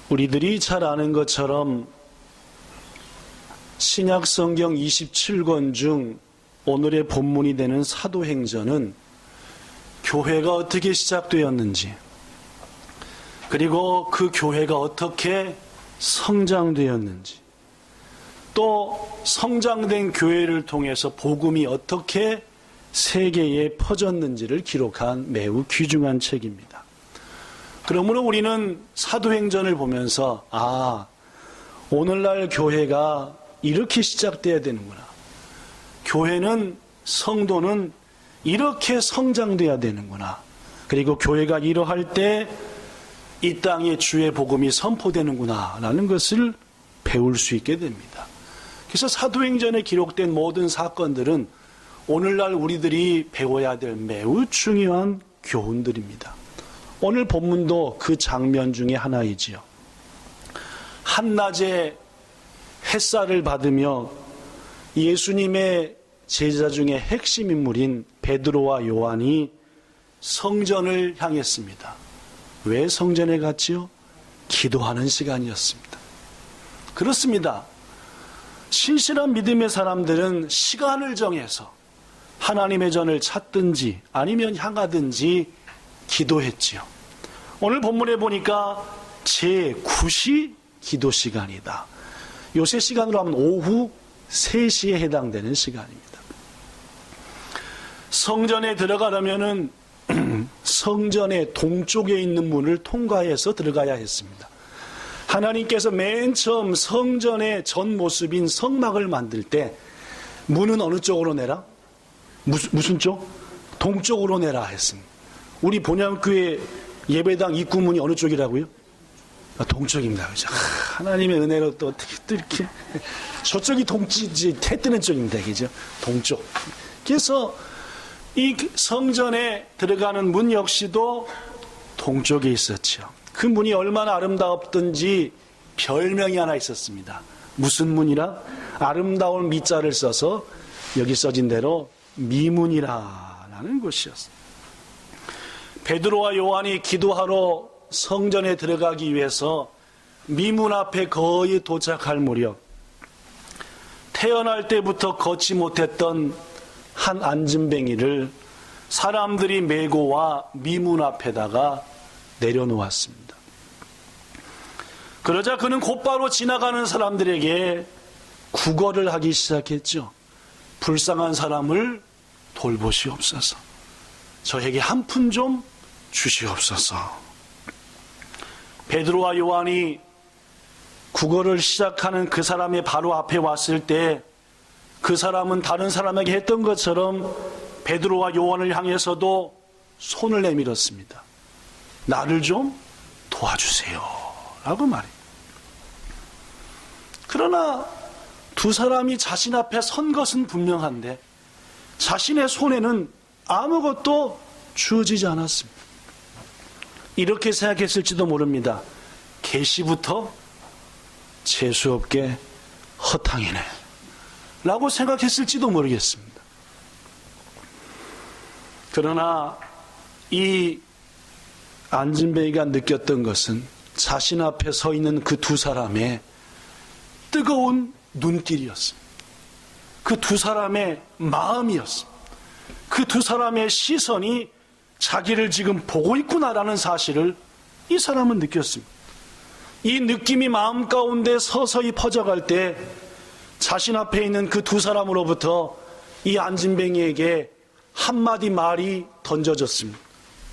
우리들이 잘 아는 것처럼 신약성경 27권 중 오늘의 본문이 되는 사도행전은 교회가 어떻게 시작되었는지, 그리고 그 교회가 어떻게 성장되었는지, 또 성장된 교회를 통해서 복음이 어떻게 세계에 퍼졌는지를 기록한 매우 귀중한 책입니다. 그러므로 우리는 사도행전을 보면서 오늘날 교회가 이렇게 시작돼야 되는구나. 교회는, 성도는 이렇게 성장돼야 되는구나. 그리고 교회가 이러할 때 이 땅에 주의 복음이 선포되는구나 라는 것을 배울 수 있게 됩니다. 그래서 사도행전에 기록된 모든 사건들은 오늘날 우리들이 배워야 될 매우 중요한 교훈들입니다. 오늘 본문도 그 장면 중에 하나이지요. 한낮에 햇살을 받으며 예수님의 제자 중에 핵심 인물인 베드로와 요한이 성전을 향했습니다. 왜 성전에 갔지요? 기도하는 시간이었습니다. 그렇습니다. 신실한 믿음의 사람들은 시간을 정해서 하나님의 전을 찾든지 아니면 향하든지 기도했지요. 오늘 본문에 보니까 제9시 기도 시간이다. 요새 시간으로 하면 오후 3시에 해당되는 시간입니다. 성전에 들어가려면은 성전의 동쪽에 있는 문을 통과해서 들어가야 했습니다. 하나님께서 맨 처음 성전의 전 모습인 성막을 만들 때 문은 어느 쪽으로 내라? 무슨 쪽? 동쪽으로 내라 했습니다. 우리 본향교회 예배당 입구문이 어느 쪽이라고요? 동쪽입니다. 그죠? 하나님의 은혜로 또 어떻게 또 이렇게 저쪽이 동쪽이지, 해 뜨는 쪽입니다. 그죠? 동쪽. 그래서 이 성전에 들어가는 문 역시도 동쪽에 있었죠. 그 문이 얼마나 아름다웠던지 별명이 하나 있었습니다. 무슨 문이라? 아름다운 미자를 써서 여기 써진 대로 미문이라는 곳이었어요. 베드로와 요한이 기도하러 성전에 들어가기 위해서 미문 앞에 거의 도착할 무렵 태어날 때부터 걷지 못했던 한 안진뱅이를 사람들이 메고 와 미문 앞에다가 내려놓았습니다. 그러자 그는 곧바로 지나가는 사람들에게 구걸을 하기 시작했죠. 불쌍한 사람을 돌보시옵소서. 저에게 한 푼 좀 주시옵소서. 베드로와 요한이 구걸을 시작하는 그 사람의 바로 앞에 왔을 때 그 사람은 다른 사람에게 했던 것처럼 베드로와 요한을 향해서도 손을 내밀었습니다. 나를 좀 도와주세요 라고 말해요. 그러나 두 사람이 자신 앞에 선 것은 분명한데 자신의 손에는 아무것도 주어지지 않았습니다. 이렇게 생각했을지도 모릅니다. 계시부터 재수없게 허탕이네 라고 생각했을지도 모르겠습니다. 그러나 이 안진뱅이가 느꼈던 것은 자신 앞에 서 있는 그 두 사람의 뜨거운 눈길이었습니다. 그 두 사람의 마음이었습니다. 그 두 사람의 시선이 자기를 지금 보고 있구나라는 사실을 이 사람은 느꼈습니다. 이 느낌이 마음 가운데 서서히 퍼져갈 때 자신 앞에 있는 그 두 사람으로부터 이 안진뱅이에게 한마디 말이 던져졌습니다.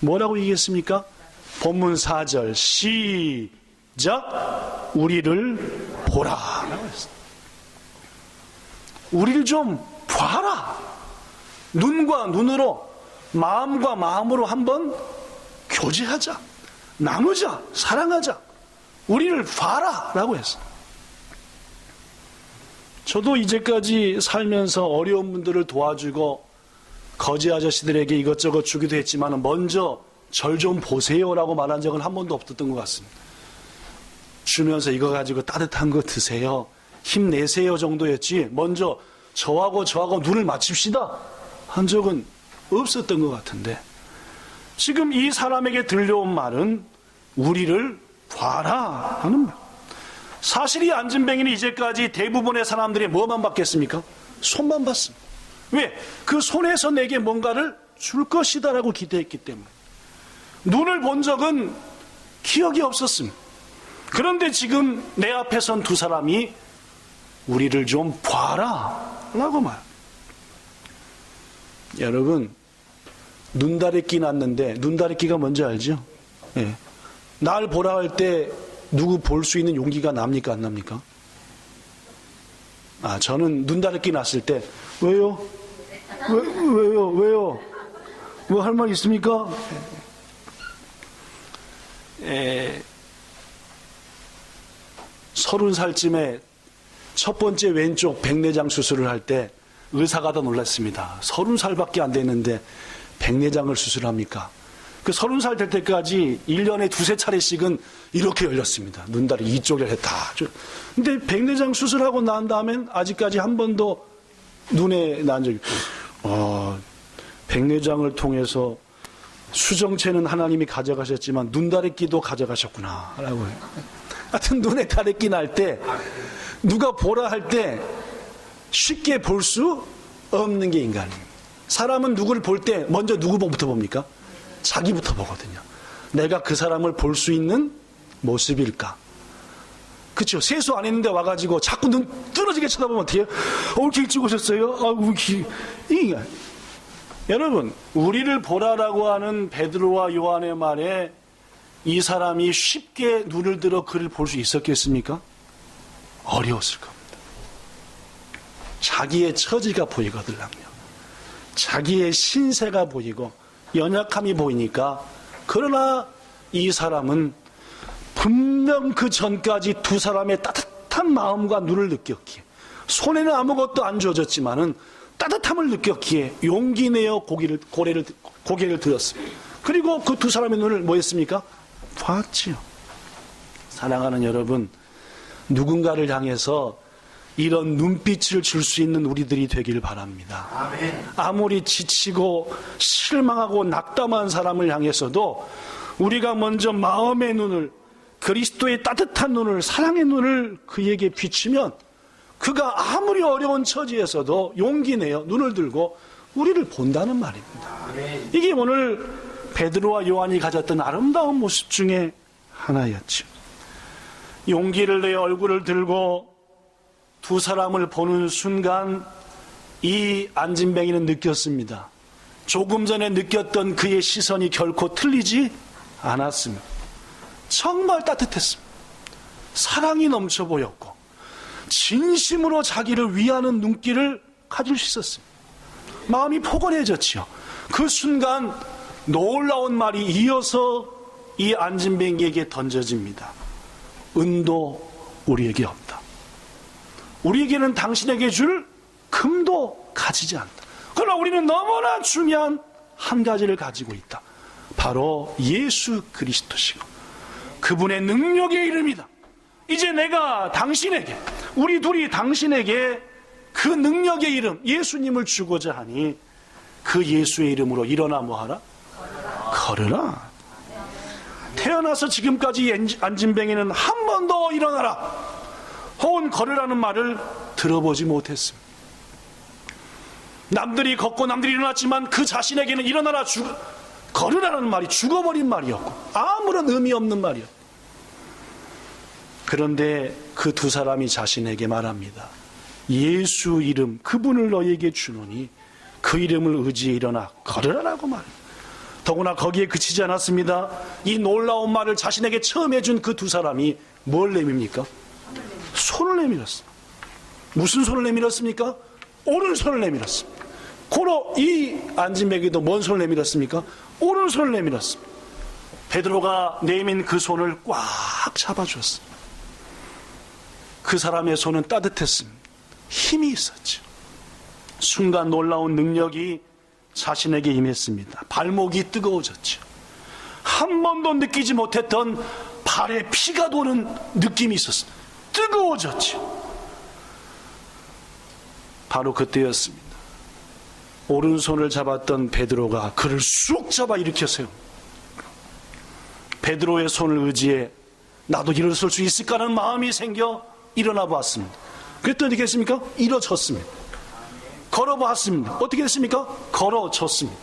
뭐라고 얘기했습니까? 본문 4절 시작. 우리를 보라 라고 했습니다. 우리를 좀 봐라. 눈과 눈으로, 마음과 마음으로 한번 교제하자, 나누자, 사랑하자, 우리를 봐라 라고 했어요. 저도 이제까지 살면서 어려운 분들을 도와주고 거지 아저씨들에게 이것저것 주기도 했지만 먼저 절 좀 보세요 라고 말한 적은 한 번도 없었던 것 같습니다. 주면서 이거 가지고 따뜻한 거 드세요, 힘내세요 정도였지 먼저 저하고 눈을 맞춥시다 한 적은 없었던 것 같은데 지금 이 사람에게 들려온 말은 우리를 봐라 하는 말. 사실 이 안진뱅이는 이제까지 대부분의 사람들이 뭐만 받겠습니까? 손만 봤습니다. 왜? 그 손에서 내게 뭔가를 줄 것이다라고 기대했기 때문에. 눈을 본 적은 기억이 없었습니다. 그런데 지금 내 앞에 선 두 사람이 우리를 좀 봐라 라고 말. 여러분, 눈다래끼 났는데, 눈다래끼가 뭔지 알죠? 예. 날 보라 할 때 누구 볼 수 있는 용기가 납니까 안 납니까? 저는 눈다래끼 났을 때 왜요? 왜요? 뭐 할 말 있습니까? 30살쯤에 첫 번째 왼쪽 백내장 수술을 할 때 의사가 더 놀랐습니다. 30살밖에 안 됐는데 백내장을 수술합니까? 그 30살 될 때까지 1년에 두세 차례씩은 이렇게 열렸습니다. 눈다리 이쪽을 했다. 근데 백내장 수술하고 난 다음엔 아직까지 한 번도 눈에 난 적이 백내장을 통해서 수정체는 하나님이 가져가셨지만 눈다래끼도 가져가셨구나 라고 해요. 하여튼 눈에 다래끼 날 때 누가 보라 할 때 쉽게 볼 수 없는 게 인간입니다. 사람은 누구를 볼 때 먼저 누구부터 봅니까? 자기부터 보거든요. 내가 그 사람을 볼 수 있는 모습일까? 그렇죠. 세수 안 했는데 와가지고 자꾸 눈 떨어지게 쳐다보면 어떻게 해요? 이렇게 일찍 오셨어요? 여러분, 우리를 보라라고 하는 베드로와 요한의 말에 이 사람이 쉽게 눈을 들어 그를 볼 수 있었겠습니까? 어려웠을 겁니다. 자기의 처지가 보이거든요. 자기의 신세가 보이고 연약함이 보이니까. 그러나 이 사람은 분명 그 전까지 두 사람의 따뜻한 마음과 눈을 느꼈기에, 손에는 아무것도 안 주어졌지만은 따뜻함을 느꼈기에 용기 내어 고개를 들었습니다. 그리고 그 두 사람의 눈을 뭐 했습니까? 봤지요. 사랑하는 여러분, 누군가를 향해서 이런 눈빛을 줄 수 있는 우리들이 되길 바랍니다. 아멘. 아무리 지치고 실망하고 낙담한 사람을 향해서도 우리가 먼저 마음의 눈을, 그리스도의 따뜻한 눈을, 사랑의 눈을 그에게 비추면 그가 아무리 어려운 처지에서도 용기 내어 눈을 들고 우리를 본다는 말입니다. 아멘. 이게 오늘 베드로와 요한이 가졌던 아름다운 모습 중에 하나였죠. 용기를 내어 얼굴을 들고 두 사람을 보는 순간 이 안진뱅이는 느꼈습니다. 조금 전에 느꼈던 그의 시선이 결코 틀리지 않았습니다. 정말 따뜻했습니다. 사랑이 넘쳐 보였고 진심으로 자기를 위하는 눈길을 가질 수 있었습니다. 마음이 포근해졌지요. 그 순간 놀라운 말이 이어서 이 안진뱅이에게 던져집니다. 은도 우리에게 없다. 우리에게는 당신에게 줄 금도 가지지 않다. 그러나 우리는 너무나 중요한 한 가지를 가지고 있다. 바로 예수 그리스도시고 그분의 능력의 이름이다. 이제 내가 당신에게, 우리 둘이 당신에게 그 능력의 이름 예수님을 주고자 하니 그 예수의 이름으로 일어나 뭐하라? 걸으라. 태어나서 지금까지 안진뱅이는 한 번도 일어나라 혹은 걸으라는 말을 들어보지 못했습니다. 남들이 걷고 남들이 일어났지만 그 자신에게는 일어나라, 걸으라는 말이 죽어버린 말이었고 아무런 의미 없는 말이었고, 그런데 그 두 사람이 자신에게 말합니다. 예수 이름, 그분을 너희에게 주노니 그 이름을 의지해 일어나 걸으라라고 말합니다. 더구나 거기에 그치지 않았습니다. 이 놀라운 말을 자신에게 처음 해준 그 두 사람이 뭘 내밉니까? 손을 내밀었습니다. 무슨 손을 내밀었습니까? 오른손을 내밀었습니다. 고로 이 안진뱅이도 뭔 손을 내밀었습니까? 오른손을 내밀었습니다. 베드로가 내민 그 손을 꽉 잡아주었습니다. 그 사람의 손은 따뜻했습니다. 힘이 있었죠. 순간 놀라운 능력이 자신에게 임했습니다. 발목이 뜨거워졌죠. 한 번도 느끼지 못했던 발에 피가 도는 느낌이 있었습니다. 뜨거워졌죠. 바로 그때였습니다. 오른손을 잡았던 베드로가 그를 쑥 잡아 일으켜 세웁니다. 베드로의 손을 의지해 나도 일어설 수 있을까 하는 마음이 생겨 일어나 보았습니다. 그랬더니 어떻게 했습니까? 일어섰습니다. 걸어봤습니다. 어떻게 됐습니까? 걸어졌습니다.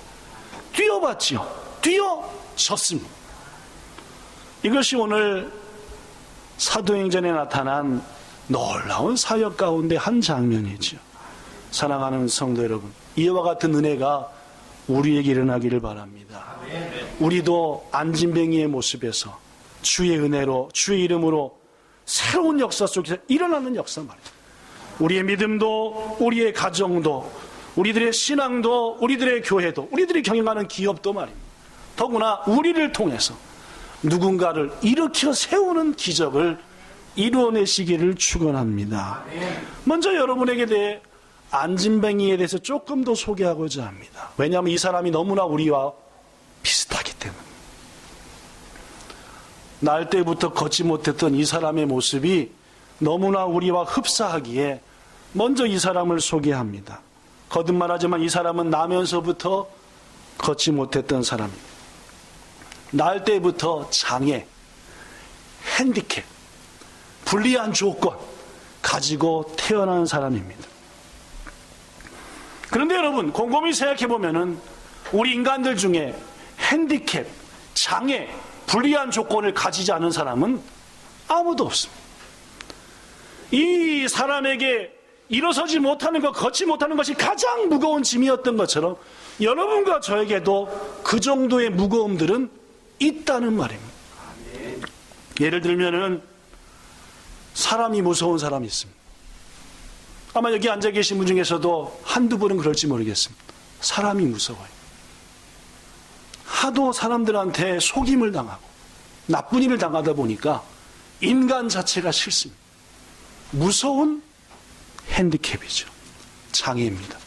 뛰어봤지요. 뛰어졌습니다. 이것이 오늘 사도행전에 나타난 놀라운 사역 가운데 한 장면이죠. 사랑하는 성도 여러분, 이와 같은 은혜가 우리에게 일어나기를 바랍니다. 우리도 안진뱅이의 모습에서 주의 은혜로, 주의 이름으로 새로운 역사 속에서 일어나는 역사 말입니다. 우리의 믿음도, 우리의 가정도, 우리들의 신앙도, 우리들의 교회도, 우리들이 경영하는 기업도 말입니다. 더구나 우리를 통해서 누군가를 일으켜 세우는 기적을 이루어내시기를 축원합니다. 먼저 여러분에게 대해 안진뱅이에 대해서 조금 더 소개하고자 합니다. 왜냐하면 이 사람이 너무나 우리와 비슷하기 때문에. 날 때부터 걷지 못했던 이 사람의 모습이 너무나 우리와 흡사하기에 먼저 이 사람을 소개합니다. 거듭 말하지만 이 사람은 나면서부터 걷지 못했던 사람입니다. 날 때부터 장애, 핸디캡, 불리한 조건 가지고 태어난 사람입니다. 그런데 여러분, 곰곰이 생각해보면은 우리 인간들 중에 핸디캡, 장애, 불리한 조건을 가지지 않은 사람은 아무도 없습니다. 이 사람에게 일어서지 못하는 것, 걷지 못하는 것이 가장 무거운 짐이었던 것처럼 여러분과 저에게도 그 정도의 무거움들은 있다는 말입니다. 예를 들면은 사람이 무서운 사람이 있습니다. 아마 여기 앉아 계신 분 중에서도 한두 분은 그럴지 모르겠습니다. 사람이 무서워요. 하도 사람들한테 속임을 당하고 나쁜 일을 당하다 보니까 인간 자체가 싫습니다. 무서운 핸디캡이죠. 장애입니다.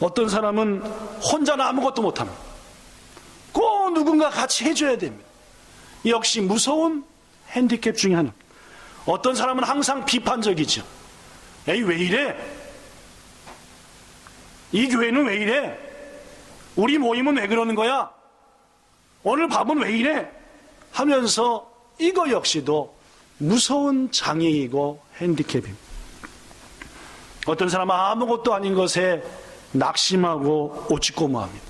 어떤 사람은 혼자는 아무것도 못합니다. 꼭 누군가 같이 해줘야 됩니다. 역시 무서운 핸디캡 중에 하나. 어떤 사람은 항상 비판적이죠. 에이, 왜 이래? 이 교회는 왜 이래? 우리 모임은 왜 그러는 거야? 오늘 밥은 왜 이래? 하면서 이거 역시도 무서운 장애이고 핸디캡입니다. 어떤 사람은 아무것도 아닌 것에 낙심하고 오직고무합니다.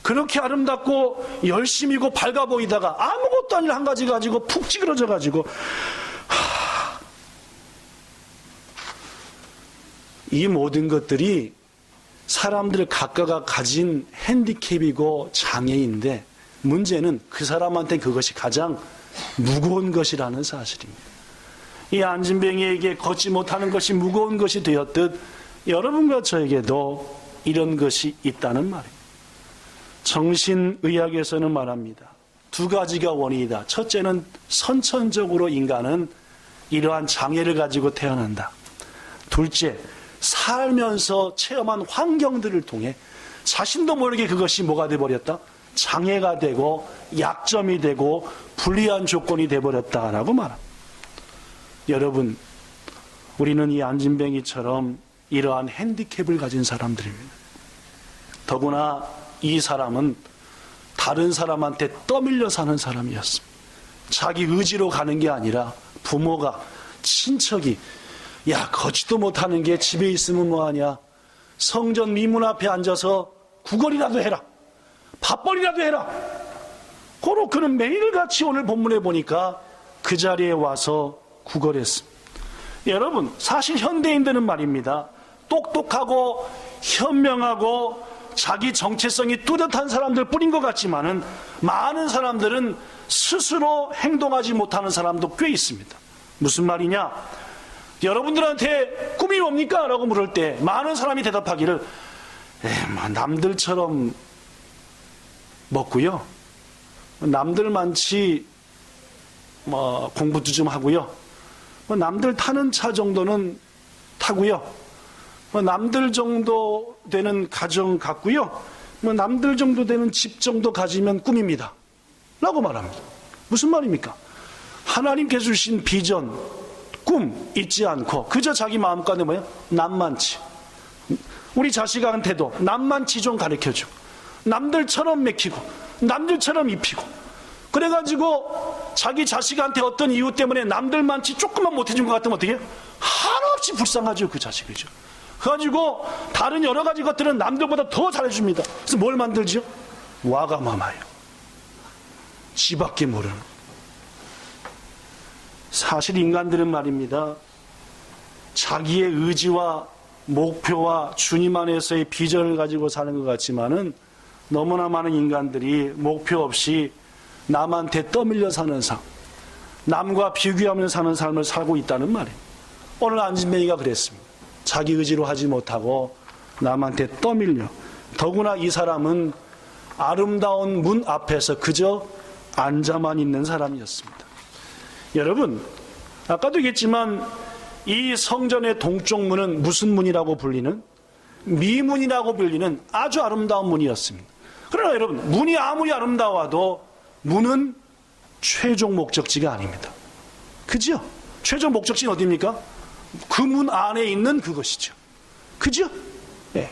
그렇게 아름답고 열심이고 밝아 보이다가 아무것도 아닌 한 가지 가지고 푹 찌그러져 가지고 이 모든 것들이 사람들 각각가 가진 핸디캡이고 장애인데 문제는 그 사람한테 그것이 가장 무거운 것이라는 사실입니다. 이 안진뱅이에게 걷지 못하는 것이 무거운 것이 되었듯 여러분과 저에게도 이런 것이 있다는 말입니다. 정신의학에서는 말합니다. 두 가지가 원인이다. 첫째는 선천적으로 인간은 이러한 장애를 가지고 태어난다. 둘째, 살면서 체험한 환경들을 통해 자신도 모르게 그것이 뭐가 돼버렸다? 장애가 되고 약점이 되고 불리한 조건이 돼버렸다라고 말합니다. 여러분, 우리는 이 안진뱅이처럼 이러한 핸디캡을 가진 사람들입니다. 더구나 이 사람은 다른 사람한테 떠밀려 사는 사람이었습니다. 자기 의지로 가는 게 아니라 부모가, 친척이 야, 걷지도 못하는 게 집에 있으면 뭐하냐? 성전 미문 앞에 앉아서 구걸이라도 해라. 밥벌이라도 해라. 고로 그는 매일같이 오늘 본문에 보니까 그 자리에 와서 구걸했습니다. 여러분, 사실 현대인들은 말입니다. 똑똑하고 현명하고 자기 정체성이 뚜렷한 사람들 뿐인 것 같지만은 많은 사람들은 스스로 행동하지 못하는 사람도 꽤 있습니다. 무슨 말이냐? 여러분들한테 꿈이 뭡니까? 라고 물을 때 많은 사람이 대답하기를 남들처럼 먹고요, 남들만치 공부도 좀 하고요, 남들 타는 차 정도는 타고요, 남들 정도 되는 가정 갖고요, 남들 정도 되는 집 정도 가지면 꿈입니다 라고 말합니다. 무슨 말입니까? 하나님께서 주신 비전, 꿈 잊지 않고 그저 자기 마음가짐에 뭐예요? 남만치. 우리 자식한테도 남만치 좀 가르쳐주고 남들처럼 맥히고 남들처럼 입히고 그래가지고 자기 자식한테 어떤 이유 때문에 남들만치 조금만 못해준 것 같으면 어떻게 해요? 한없이 불쌍하죠, 그 자식이죠. 그래가지고 다른 여러 가지 것들은 남들보다 더 잘해줍니다. 그래서 뭘 만들죠? 와가마마요. 지밖에 모르는. 사실 인간들은 말입니다, 자기의 의지와 목표와 주님 안에서의 비전을 가지고 사는 것 같지만은 너무나 많은 인간들이 목표 없이 남한테 떠밀려 사는 삶, 남과 비교하며 사는 삶을 살고 있다는 말이에요. 오늘 안진뱅이가 그랬습니다. 자기 의지로 하지 못하고 남한테 떠밀려. 더구나 이 사람은 아름다운 문 앞에서 그저 앉아만 있는 사람이었습니다. 여러분, 아까도 얘기했지만 이 성전의 동쪽 문은 무슨 문이라고 불리는? 미문이라고 불리는 아주 아름다운 문이었습니다. 그러나 여러분, 문이 아무리 아름다워도 문은 최종 목적지가 아닙니다. 그죠? 최종 목적지는 어디입니까? 그 문 안에 있는 그것이죠. 그죠? 네.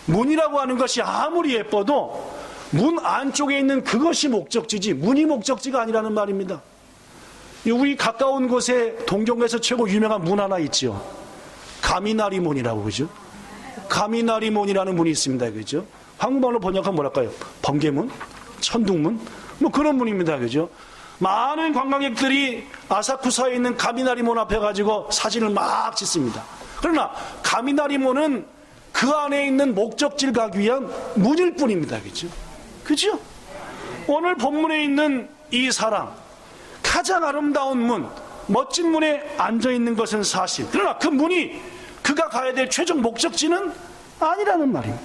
문이라고 하는 것이 아무리 예뻐도 문 안쪽에 있는 그것이 목적지지 문이 목적지가 아니라는 말입니다. 우리 가까운 곳에 동경에서 최고 유명한 문 하나 있죠. 가미나리 문이라고, 그죠? 가미나리 문이라는 문이 있습니다. 그죠? 한국말로 번역하면 뭐랄까요? 번개문? 천둥문? 뭐 그런 문입니다. 그죠? 많은 관광객들이 아사쿠사에 있는 가미나리몬 앞에 가지고 사진을 막 찍습니다. 그러나 가미나리몬은 그 안에 있는 목적지를 가기 위한 문일 뿐입니다. 그죠? 그죠? 오늘 본문에 있는 이 사람, 가장 아름다운 문, 멋진 문에 앉아 있는 것은 사실. 그러나 그 문이 그가 가야 될 최종 목적지는 아니라는 말입니다.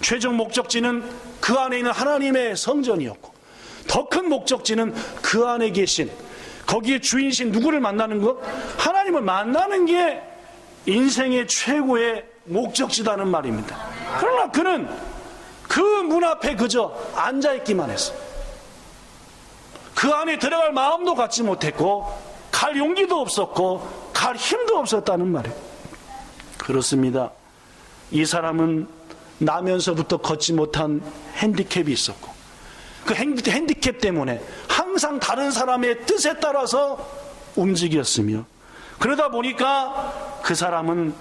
최종 목적지는 그 안에 있는 하나님의 성전이었고, 더 큰 목적지는 그 안에 계신 거기에 주인이신 누구를 만나는 것? 하나님을 만나는 게 인생의 최고의 목적지다는 말입니다. 그러나 그는 그 문 앞에 그저 앉아있기만 했어. 그 안에 들어갈 마음도 갖지 못했고 갈 용기도 없었고 갈 힘도 없었다는 말이에요. 그렇습니다. 이 사람은 나면서부터 걷지 못한 핸디캡이 있었고, 그 핸디캡 때문에 항상 다른 사람의 뜻에 따라서 움직였으며, 그러다 보니까 그 사람은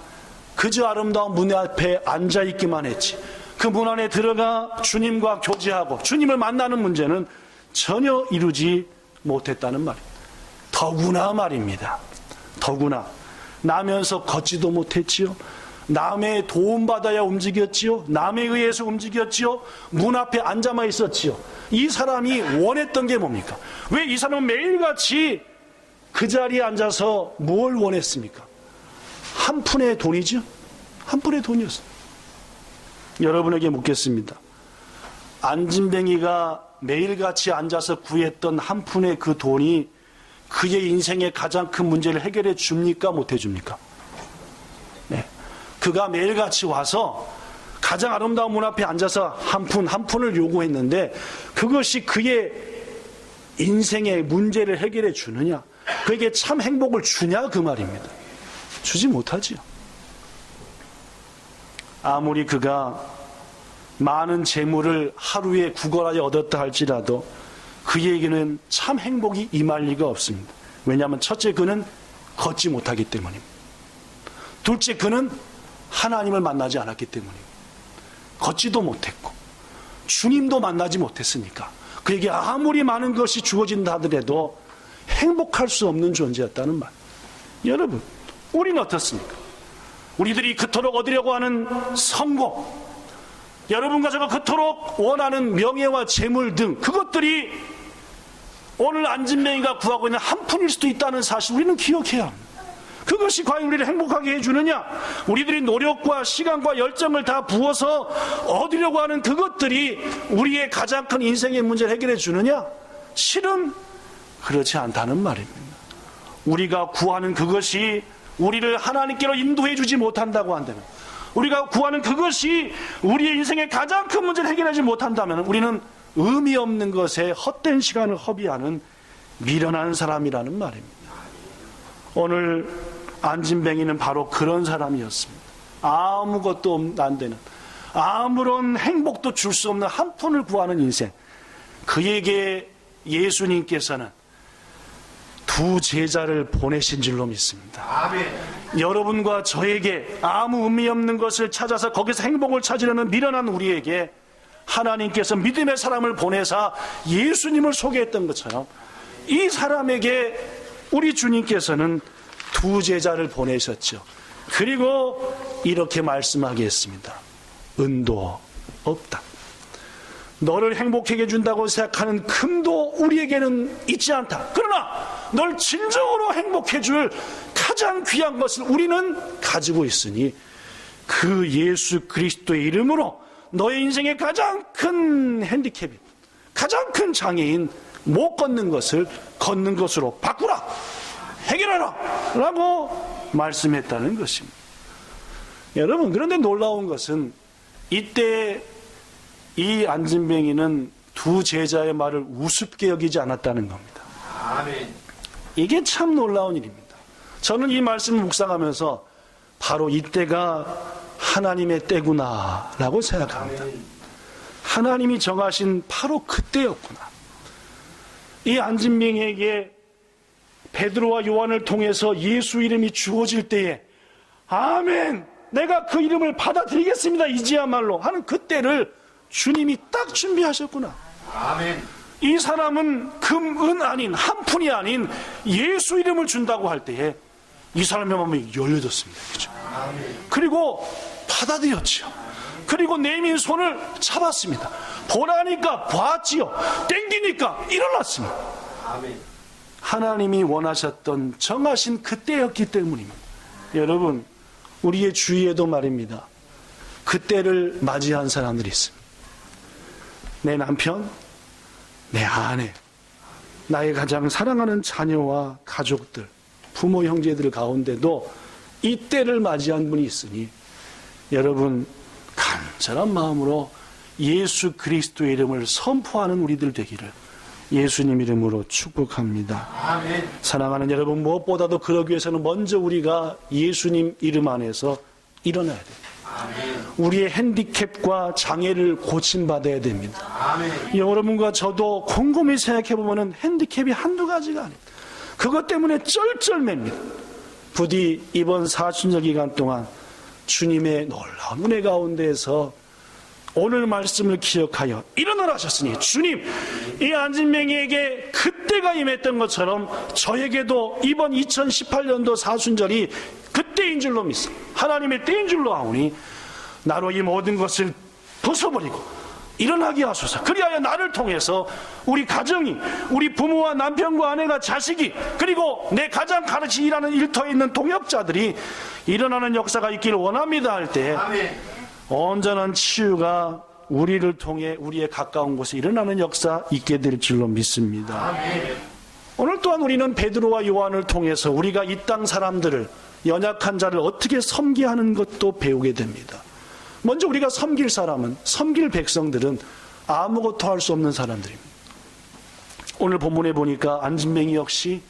그저 아름다운 문 앞에 앉아있기만 했지, 그 문 안에 들어가 주님과 교제하고 주님을 만나는 문제는 전혀 이루지 못했다는 말입니다. 더구나 말입니다. 더구나 나면서 걷지도 못했지요. 남의 도움받아야 움직였지요. 남에 의해서 움직였지요. 문 앞에 앉아만 있었지요. 이 사람이 원했던 게 뭡니까? 왜 이 사람은 매일같이 그 자리에 앉아서 뭘 원했습니까? 한 푼의 돈이죠. 한 푼의 돈이었어요. 여러분에게 묻겠습니다. 안진뱅이가 매일같이 앉아서 구했던 한 푼의 그 돈이 그의 인생의 가장 큰 문제를 해결해 줍니까? 못 해줍니까? 네. 그가 매일같이 와서 가장 아름다운 문 앞에 앉아서 한 푼을 요구했는데 그것이 그의 인생의 문제를 해결해 주느냐, 그에게 참 행복을 주냐, 그 말입니다. 주지 못하지요. 아무리 그가 많은 재물을 하루에 구걸하여 얻었다 할지라도 그에게는 참 행복이 임할 리가 없습니다. 왜냐하면 첫째, 그는 걷지 못하기 때문입니다. 둘째, 그는 하나님을 만나지 않았기 때문입니다. 걷지도 못했고 주님도 만나지 못했으니까 그에게 아무리 많은 것이 주어진다 하더라도 행복할 수 없는 존재였다는 말. 여러분, 우리는 어떻습니까? 우리들이 그토록 얻으려고 하는 성공, 여러분과 제가 그토록 원하는 명예와 재물 등 그것들이 오늘 안진뱅이가 구하고 있는 한 푼일 수도 있다는 사실 우리는 기억해야 합니다. 그것이 과연 우리를 행복하게 해주느냐? 우리들이 노력과 시간과 열정을 다 부어서 얻으려고 하는 그것들이 우리의 가장 큰 인생의 문제를 해결해 주느냐? 실은 그렇지 않다는 말입니다. 우리가 구하는 그것이 우리를 하나님께로 인도해 주지 못한다고 한다면, 우리가 구하는 그것이 우리의 인생의 가장 큰 문제를 해결하지 못한다면 우리는 의미 없는 것에 헛된 시간을 허비하는 미련한 사람이라는 말입니다. 오늘 안진뱅이는 바로 그런 사람이었습니다. 아무것도 안 되는, 아무런 행복도 줄 수 없는 한 푼을 구하는 인생. 그에게 예수님께서는 두 제자를 보내신 줄로 믿습니다. 아멘. 여러분과 저에게 아무 의미 없는 것을 찾아서 거기서 행복을 찾으려는 미련한 우리에게 하나님께서 믿음의 사람을 보내사 예수님을 소개했던 것처럼 이 사람에게 우리 주님께서는 두 제자를 보내셨죠. 그리고 이렇게 말씀하게 했습니다. 은도 없다. 너를 행복하게 해준다고 생각하는 금도 우리에게는 있지 않다. 그러나 널 진정으로 행복해 줄 가장 귀한 것을 우리는 가지고 있으니 그 예수 그리스도의 이름으로 너의 인생의 가장 큰 핸디캡인, 가장 큰 장애인 못 걷는 것을 걷는 것으로 바꾸라, 해결하라 라고 말씀했다는 것입니다. 여러분, 그런데 놀라운 것은 이때 이 안진뱅이는 두 제자의 말을 우습게 여기지 않았다는 겁니다. 아멘. 이게 참 놀라운 일입니다. 저는 이 말씀을 묵상하면서 바로 이때가 하나님의 때구나 라고 생각합니다. 하나님이 정하신 바로 그때였구나. 이 안진뱅이에게 베드로와 요한을 통해서 예수 이름이 주어질 때에 아멘, 내가 그 이름을 받아들이겠습니다, 이제야말로 하는 그때를 주님이 딱 준비하셨구나. 아멘. 이 사람은 금, 은 아닌, 한 푼이 아닌 예수 이름을 준다고 할 때에 이 사람의 마음이 열려졌습니다. 그죠? 그리고 받아들였죠. 그리고 내민 손을 잡았습니다. 보라니까 봤지요. 땡기니까 일어났습니다. 아멘. 하나님이 원하셨던 정하신 그때였기 때문입니다. 여러분, 우리의 주위에도 말입니다. 그때를 맞이한 사람들이 있습니다. 내 남편, 내 아내, 나의 가장 사랑하는 자녀와 가족들, 부모 형제들 가운데도 이때를 맞이한 분이 있으니 여러분, 간절한 마음으로 예수 그리스도의 이름을 선포하는 우리들 되기를 예수님 이름으로 축복합니다. 아멘. 사랑하는 여러분, 무엇보다도 그러기 위해서는 먼저 우리가 예수님 이름 안에서 일어나야 돼요. 아멘. 우리의 핸디캡과 장애를 고침받아야 됩니다. 아멘. 여러분과 저도 곰곰이 생각해보면 핸디캡이 한두 가지가 아닙니다. 그것 때문에 쩔쩔맵니다. 부디 이번 사순절 기간 동안 주님의 놀라운 은혜 가운데에서 오늘 말씀을 기억하여 일어나라 하셨으니 주님, 이 안진뱅이에게 그때가 임했던 것처럼 저에게도 이번 2018년도 사순절이 그때인 줄로 믿습니다. 하나님의 때인 줄로 아오니 나로 이 모든 것을 벗어버리고 일어나게 하소서. 그리하여 나를 통해서 우리 가정이, 우리 부모와 남편과 아내가, 자식이, 그리고 내 가장 같이 일하는 일터에 있는 동역자들이 일어나는 역사가 있기를 원합니다 할 때 온전한 치유가 우리를 통해 우리의 가까운 곳에 일어나는 역사 있게 될 줄로 믿습니다. 아멘. 오늘 또한 우리는 베드로와 요한을 통해서 우리가 이 땅 사람들을, 연약한 자를 어떻게 섬기게 하는 것도 배우게 됩니다. 먼저 우리가 섬길 사람은, 섬길 백성들은 아무것도 할 수 없는 사람들입니다. 오늘 본문에 보니까 안진뱅이 역시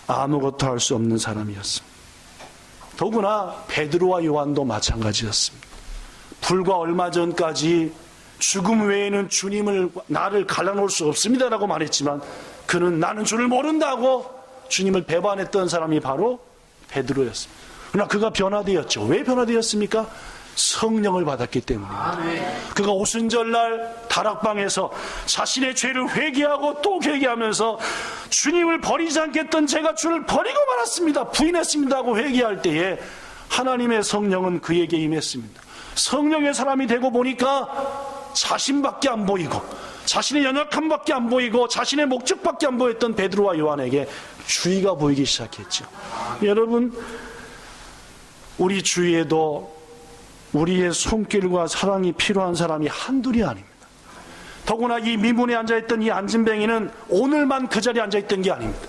아무것도 할 수 없는 사람이었습니다. 더구나 베드로와 요한도 마찬가지였습니다. 불과 얼마 전까지 죽음 외에는 주님을, 나를 갈라놓을 수 없습니다라고 말했지만 그는 나는 주를 모른다고 주님을 배반했던 사람이 바로 베드로였습니다. 그러나 그가 변화되었죠. 왜 변화되었습니까? 성령을 받았기 때문입니다. 그가 오순절날 다락방에서 자신의 죄를 회개하고 또 회개하면서 주님을 버리지 않겠던 제가 주를 버리고 말았습니다, 부인했습니다 하고 회개할 때에 하나님의 성령은 그에게 임했습니다. 성령의 사람이 되고 보니까 자신밖에 안 보이고 자신의 연약함밖에 안 보이고 자신의 목적밖에 안 보였던 베드로와 요한에게 주의가 보이기 시작했죠. 여러분, 우리 주위에도 우리의 손길과 사랑이 필요한 사람이 한둘이 아닙니다. 더구나 이 미문에 앉아있던 이 안진뱅이는 오늘만 그 자리에 앉아있던 게 아닙니다.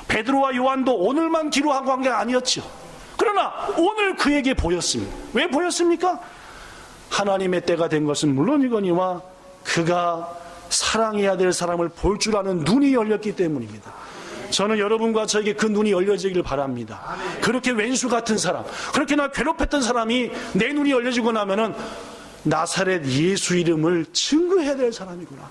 베드로와 요한도 오늘만 기도하고 한 게 아니었죠. 그러나 오늘 그에게 보였습니다. 왜 보였습니까? 하나님의 때가 된 것은 물론이거니와 그가 사랑해야 될 사람을 볼 줄 아는 눈이 열렸기 때문입니다. 저는 여러분과 저에게 그 눈이 열려지길 바랍니다. 그렇게 왼수 같은 사람, 그렇게 나 괴롭혔던 사람이 내 눈이 열려지고 나면은 나사렛 예수 이름을 증거해야 될 사람이구나.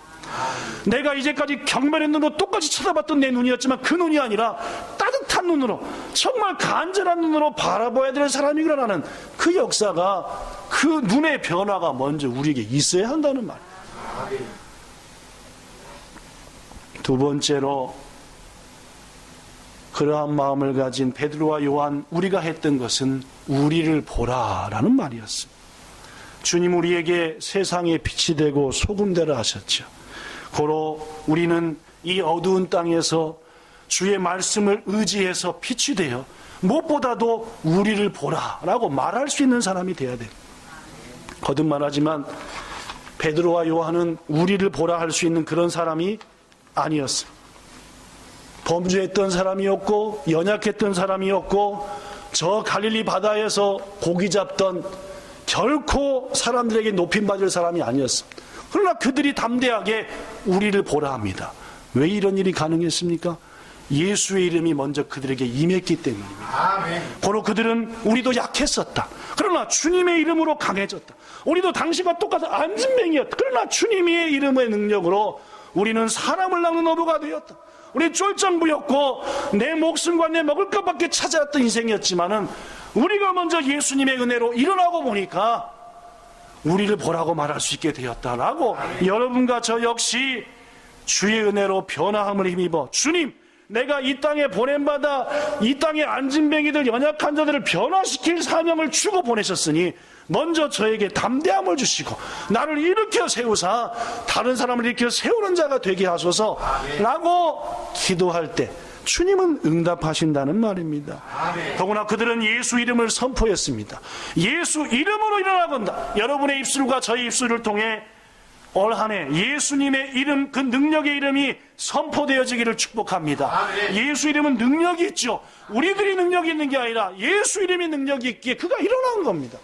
내가 이제까지 경멸의 눈으로 똑같이 쳐다봤던 내 눈이었지만 그 눈이 아니라 따뜻한 눈으로, 정말 간절한 눈으로 바라봐야 될 사람이구나라는 그 역사가, 그 눈의 변화가 먼저 우리에게 있어야 한다는 말이에요. 두 번째로, 그러한 마음을 가진 베드로와 요한, 우리가 했던 것은 우리를 보라라는 말이었습니다. 주님 우리에게 세상의 빛이 되고 소금 되라 하셨죠. 고로 우리는 이 어두운 땅에서 주의 말씀을 의지해서 빛이 되어 무엇보다도 우리를 보라라고 말할 수 있는 사람이 되어야 돼요. 거듭 말하지만 베드로와 요한은 우리를 보라 할 수 있는 그런 사람이 아니었어요. 범죄했던 사람이었고 연약했던 사람이었고 저 갈릴리 바다에서 고기 잡던 결코 사람들에게 높임받을 사람이 아니었습니다. 그러나 그들이 담대하게 우리를 보라 합니다. 왜 이런 일이 가능했습니까? 예수의 이름이 먼저 그들에게 임했기 때문입니다. 아멘. 바로 그들은 우리도 약했었다. 그러나 주님의 이름으로 강해졌다. 우리도 당시와 똑같은 안진뱅이였다. 그러나 주님의 이름의 능력으로 우리는 사람을 낚는 어부가 되었다. 우리 쫄장부였고 내 목숨과 내 먹을 것밖에 찾아왔던 인생이었지만은 우리가 먼저 예수님의 은혜로 일어나고 보니까 우리를 보라고 말할 수 있게 되었다라고, 여러분과 저 역시 주의 은혜로 변화함을 힘입어 주님, 내가 이 땅에 보냄받아 이 땅의 안진뱅이들, 연약한 자들을 변화시킬 사명을 주고 보내셨으니 먼저 저에게 담대함을 주시고 나를 일으켜 세우사 다른 사람을 일으켜 세우는 자가 되게 하소서 라고 기도할 때 주님은 응답하신다는 말입니다. 더구나 그들은 예수 이름을 선포했습니다. 예수 이름으로 일어나건다. 여러분의 입술과 저의 입술을 통해 올 한 해 예수님의 이름, 그 능력의 이름이 선포되어지기를 축복합니다. 예수 이름은 능력이 있죠. 우리들이 능력이 있는 게 아니라 예수 이름이 능력이 있기에 그가 일어난 겁니다.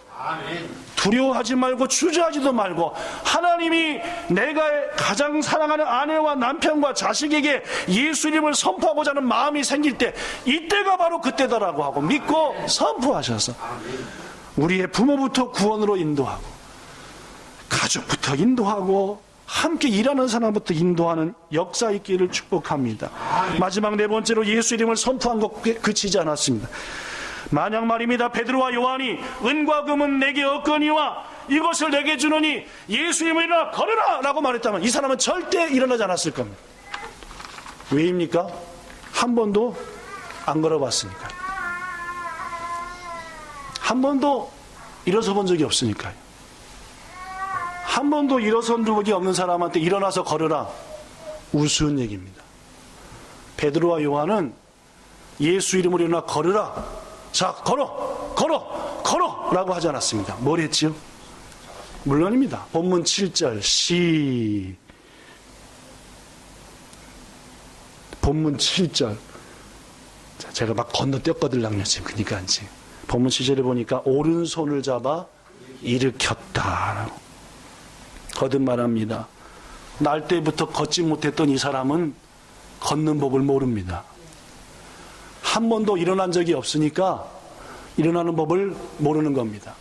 두려워하지 말고 주저하지도 말고, 하나님이 내가 가장 사랑하는 아내와 남편과 자식에게 예수 이름을 선포하고자 하는 마음이 생길 때 이때가 바로 그때다라고 하고 믿고 선포하셔서 우리의 부모부터 구원으로 인도하고 가족부터 인도하고 함께 일하는 사람부터 인도하는 역사 있기를 축복합니다. 마지막 네 번째로 예수 이름을 선포한 것 그치지 않았습니다. 만약 말입니다, 베드로와 요한이 은과 금은 내게 없거니와 이것을 내게 주노니 예수 이름으로 일어나 걸으라 라고 말했다면 이 사람은 절대 일어나지 않았을 겁니다. 왜입니까? 한 번도 안 걸어봤으니까요. 한 번도 일어서 본 적이 없으니까요. 한 번도 일어선 적이 없는 사람한테 일어나서 걸으라, 우스운 얘기입니다. 베드로와 요한은 예수 이름으로 일어나 걸으라, 자 걸어 라고 하지 않았습니다. 뭘 했지요? 물론입니다. 본문 7절 본문 7절 제가 막 건너뛰었거든요 지금. 그러니까 지금 본문 7절에 보니까 오른손을 잡아 일으켰다라고 거듭 말합니다. 날 때부터 걷지 못했던 이 사람은 걷는 법을 모릅니다. 한 번도 일어난 적이 없으니까 일어나는 법을 모르는 겁니다.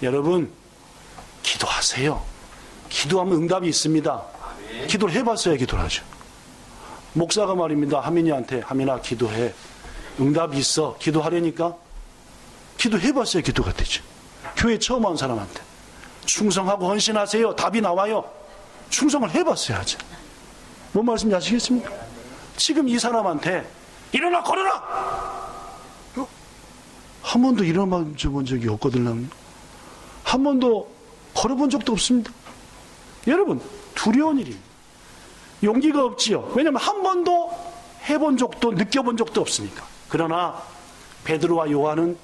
여러분, 기도하세요. 기도하면 응답이 있습니다. 기도를 해봤어야 기도를 하죠. 목사가 말입니다, 하민이한테, 하민아 기도해, 응답이 있어. 기도하려니까 기도해봤어야 기도가 되죠. 교회 처음 온 사람한테 충성하고 헌신하세요, 답이 나와요. 충성을 해봤어야 하죠. 뭔 말씀인지 아시겠습니까? 지금 이 사람한테 일어나 걸어라, 한 번도 일어나 본 적이 없거든요. 한 번도 걸어본 적도 없습니다. 여러분, 두려운 일입니다. 용기가 없지요. 왜냐하면 한 번도 해본 적도 느껴본 적도 없으니까. 그러나 베드로와 요한은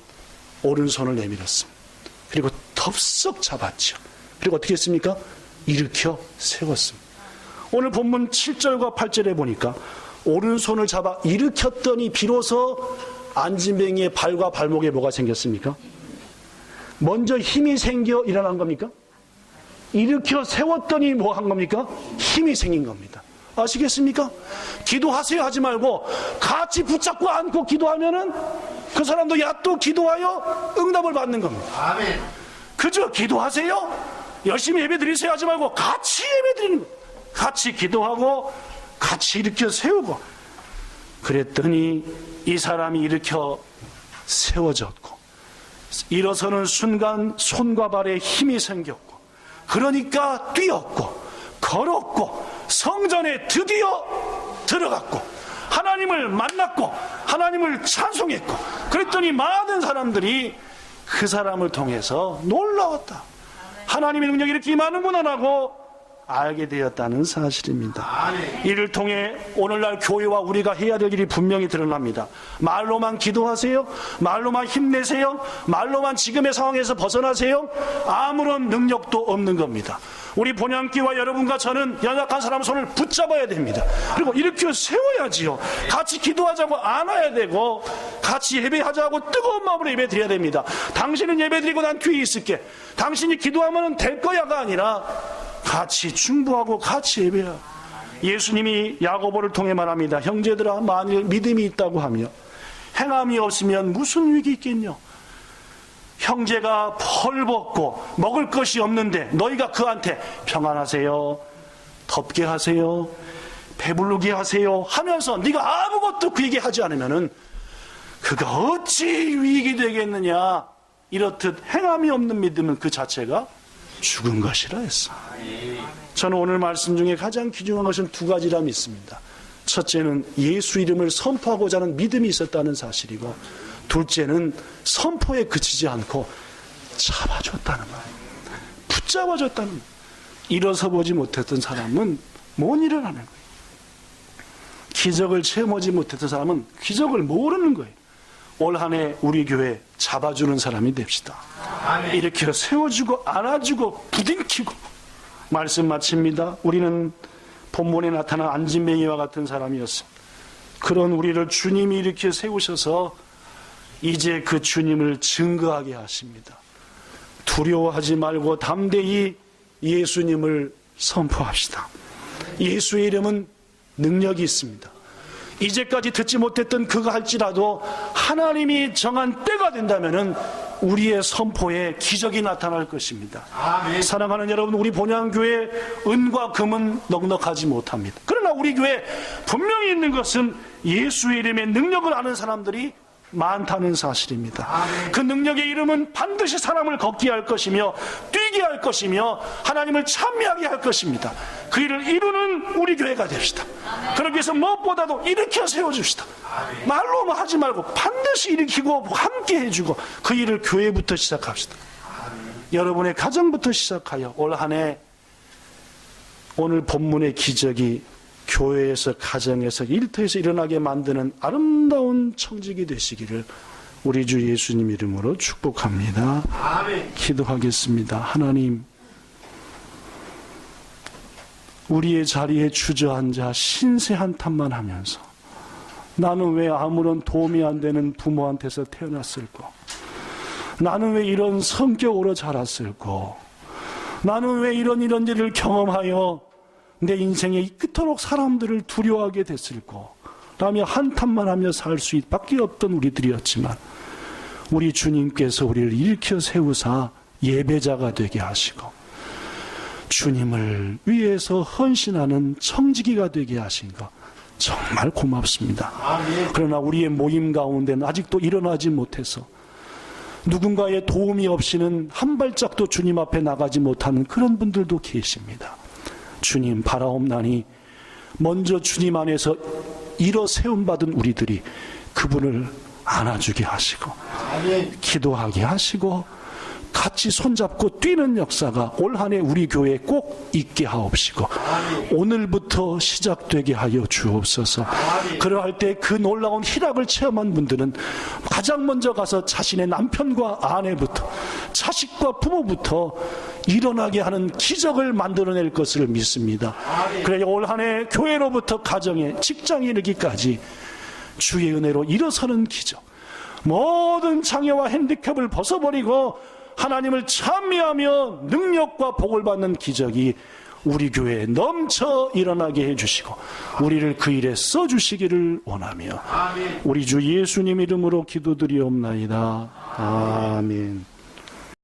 오른손을 내밀었습니다. 그리고 덥석 잡았죠. 그리고 어떻게 했습니까? 일으켜 세웠습니다. 오늘 본문 7절과 8절에 보니까 오른손을 잡아 일으켰더니 비로소 안진뱅이의 발과 발목에 뭐가 생겼습니까? 먼저 힘이 생겨 일어난 겁니까? 일으켜 세웠더니 뭐 한 겁니까? 힘이 생긴 겁니다. 아시겠습니까? 기도하세요 하지 말고 같이 붙잡고 안고 기도하면은 그 사람도 야 또 기도하여 응답을 받는 겁니다. 아멘. 그저 기도하세요, 열심히 예배 드리세요 하지 말고 같이 예배 드리는 거예요. 같이 기도하고 같이 일으켜 세우고 그랬더니 이 사람이 일으켜 세워졌고 일어서는 순간 손과 발에 힘이 생겼고 그러니까 뛰었고 걸었고 성전에 드디어 들어갔고 하나님을 만났고 하나님을 찬송했고 그랬더니 많은 사람들이 그 사람을 통해서 놀라웠다. 하나님의 능력이 이렇게 임하는구나 하고 알게 되었다는 사실입니다. 이를 통해 오늘날 교회와 우리가 해야 될 일이 분명히 드러납니다. 말로만 기도하세요? 말로만 힘내세요? 말로만 지금의 상황에서 벗어나세요? 아무런 능력도 없는 겁니다. 우리 본향교와 여러분과 저는 연약한 사람 손을 붙잡아야 됩니다. 그리고 일으켜 세워야지요. 같이 기도하자고 안아야 되고 같이 예배하자고 뜨거운 마음으로 예배 드려야 됩니다. 당신은 예배 드리고 난 뒤에 있을게. 당신이 기도하면 될 거야가 아니라 같이 중보하고 같이 예배하고. 예수님이 야고보를 통해 말합니다. 형제들아, 만일 믿음이 있다고 하며 행함이 없으면 무슨 위기 있겠냐. 형제가 벌벗고 먹을 것이 없는데 너희가 그한테 평안하세요, 덥게 하세요, 배부르게 하세요 하면서 네가 아무것도 그에게 하지 않으면은 그가 어찌 위익이 되겠느냐. 이렇듯 행함이 없는 믿음은 그 자체가 죽은 것이라 했어. 저는 오늘 말씀 중에 가장 귀중한 것은 두 가지라 믿습니다. 첫째는 예수 이름을 선포하고자 하는 믿음이 있었다는 사실이고, 둘째는 선포에 그치지 않고 잡아줬다는 거예요. 붙잡아줬다는 거예요. 일어서 보지 못했던 사람은 못 일어나는 거예요. 기적을 체험하지 못했던 사람은 기적을 모르는 거예요. 올 한 해 우리 교회 잡아주는 사람이 됩시다. 아멘. 이렇게 세워주고 안아주고 부딩키고. 말씀 마칩니다. 우리는 본문에 나타난 안진뱅이와 같은 사람이었습니다. 그런 우리를 주님이 이렇게 세우셔서 이제 그 주님을 증거하게 하십니다. 두려워하지 말고 담대히 예수님을 선포합시다. 예수의 이름은 능력이 있습니다. 이제까지 듣지 못했던 그가 할지라도 하나님이 정한 때가 된다면은 우리의 선포에 기적이 나타날 것입니다. 아멘. 사랑하는 여러분, 우리 본향교회 은과 금은 넉넉하지 못합니다. 그러나 우리 교회 분명히 있는 것은 예수의 이름의 능력을 아는 사람들이 많다는 사실입니다. 아멘. 그 능력의 이름은 반드시 사람을 걷게 할 것이며 뛰게 할 것이며 하나님을 찬미하게 할 것입니다. 그 일을 이루는 우리 교회가 됩시다. 아멘. 그러기 위해서 무엇보다도 일으켜 세워줍시다. 아멘. 말로만 하지 말고 반드시 일으키고 함께 해주고 그 일을 교회부터 시작합시다. 아멘. 여러분의 가정부터 시작하여 올 한 해 오늘 본문의 기적이 교회에서, 가정에서, 일터에서 일어나게 만드는 아름다운 청직이 되시기를 우리 주 예수님 이름으로 축복합니다. 아멘. 기도하겠습니다. 하나님, 우리의 자리에 주저앉아 신세 한탄만 하면서 나는 왜 아무런 도움이 안 되는 부모한테서 태어났을까? 나는 왜 이런 성격으로 자랐을까? 나는 왜 이런 일을 경험하여 내 인생에 그토록 사람들을 두려워하게 됐을까? 라며 한탄만 하며 살 수 밖에 없던 우리들이었지만 우리 주님께서 우리를 일으켜 세우사 예배자가 되게 하시고 주님을 위해서 헌신하는 청지기가 되게 하신 것 정말 고맙습니다. 아멘. 그러나 우리의 모임 가운데는 아직도 일어나지 못해서 누군가의 도움이 없이는 한 발짝도 주님 앞에 나가지 못하는 그런 분들도 계십니다. 주님 바라옵나니 먼저 주님 안에서 일어 세움받은 우리들이 그분을 안아주게 하시고 기도하게 하시고 같이 손잡고 뛰는 역사가 올 한 해 우리 교회에 꼭 있게 하옵시고 오늘부터 시작되게 하여 주옵소서. 그러할 때 그 놀라운 희락을 체험한 분들은 가장 먼저 가서 자신의 남편과 아내부터 자식과 부모부터 일어나게 하는 기적을 만들어낼 것을 믿습니다. 그래야 올 한 해 교회로부터 가정에, 직장에 이르기까지 주의 은혜로 일어서는 기적, 모든 장애와 핸디캡을 벗어버리고 하나님을 찬미하며 능력과 복을 받는 기적이 우리 교회에 넘쳐 일어나게 해주시고 우리를 그 일에 써주시기를 원하며 우리 주 예수님 이름으로 기도드리옵나이다. 아멘.